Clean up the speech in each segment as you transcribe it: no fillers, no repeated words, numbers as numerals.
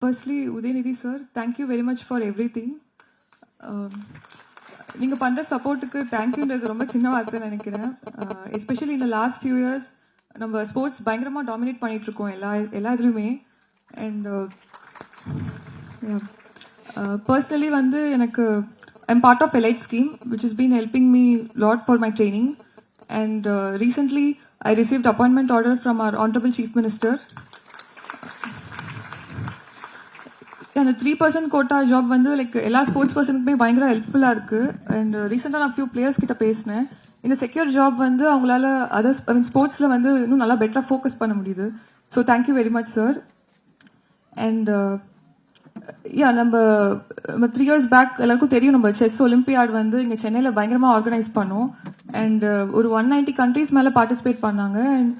Firstly, Udaynidhi sir, thank you very much for everything. நீங்க பண்ற சப்போர்ட்டுக்கு தேங்க்யூன்றது ரொம்ப சின்ன வார்த்தை நினைக்கிறேன். எஸ்பெஷலி இந்த லாஸ்ட் ஃபியூ இயர்ஸ் நம்ம ஸ்போர்ட்ஸ் பயங்கரமா டாமினேட் பண்ணிட்டு இருக்கோம் எல்லா இதுலையுமே. அண்ட் பர்சனலி வந்து எனக்கு I'm part of elite scheme which is been helping me lot for my training. And recently I received appointment order from our honourable chief minister. அந்த 3% quota job வந்து like எல்லா sports பர்சனுக்குமே பயங்கர ஹெல்ப்ஃபுல்லா இருக்கு. And ரீசெண்டா நான் ஃபியூ பிளேயர்ஸ் கிட்ட பேசினேன். இந்த செக்யூர் ஜாப் வந்து அவங்களால அதர்ஸ் ஸ்போர்ட்ஸ்ல வந்து இன்னும் நல்லா பெட்டரா ஃபோக்கஸ் பண்ண முடியுது. So thank you very much sir. And நம்ம 3 years பேக் எல்லாருக்கும் தெரியும், நம்ம செஸ் ஒலிம்பியாட் வந்து இங்க சென்னையில பயங்கரமா ஆர்கனைஸ் பண்ணோம். அண்ட் ஒரு 190 கண்ட்ரீஸ் மேல பார்ட்டிசிபேட் பண்ணாங்க. And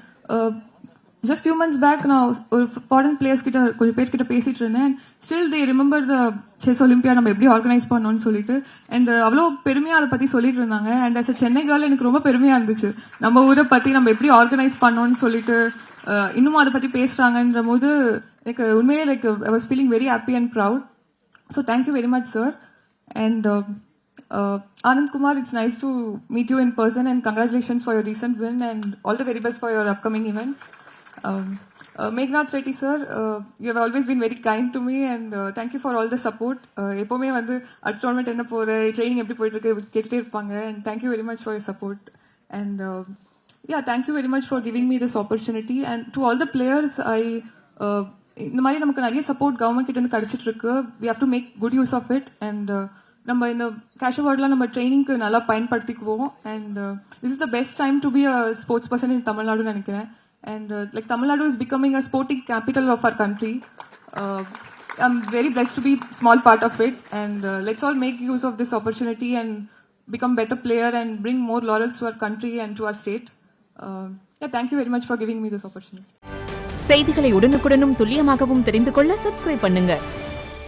just few months back நான் ஒரு ஃபாரின் பிளேயர்ஸ் கிட்ட கொஞ்சம் பேர் கிட்ட பேசிட்டு இருந்தேன். Still they remember the chess Olympia நம்ம எப்படி ஆர்கனைஸ் பண்ணோம்னு சொல்லிட்டு. அண்ட் அவ்வளோ பெருமையா அதை பத்தி சொல்லிட்டு இருந்தாங்க. And as a Chennai girl எனக்கு ரொம்ப பெருமையா இருந்துச்சு நம்ம ஊரை பத்தி நம்ம எப்படி ஆர்கனைஸ் பண்ணோம்னு சொல்லிட்டு இன்னும் அதை பத்தி பேசுறாங்கன்ற போது எனக்கு உண்மையிலே like I was feeling very happy and proud. So thank you very much sir. And Anand Kumar, it's nice to meet you in person and congratulations for your recent win and all the very best for your upcoming events. Megnath Reddy sir, you have always been very kind to me and thank you for all the support. எப்பவுமே வந்து அடுத்த tournament என்ன போற training எப்படி போயிட்டு இருக்கு கேட்டுட்டே இருப்பாங்க. and thank you very much for your support. and yeah, thank you very much for giving me this opportunity. and to all the players, இந்த மாதிரி நமக்கு நிறைய சப்போர்ட் கவர்மெண்ட் கிட்ட இருந்து கிடைச்சிட்டு இருக்கு. we have to make good use of it. and நம்ம இந்த கேஷ் அவார்ட்லாம் நம்ம ட்ரைனிங்க்கு நல்லா பயன்படுத்திக்குவோம். and this is the best time to be a sports person in Tamil Nadu நினைக்கிறேன். And like Tamil Nadu is becoming a sporting capital of our country. I'm very blessed to be small part of it. And let's all make use of this opportunity and become better player and bring more laurels to our country and to our state. Yeah, thank you very much for giving me this opportunity. செய்திகளை உடனுக்குடனும் துல்லியமாகவும் தெரிந்து கொள்ள subscribe பண்ணுங்க.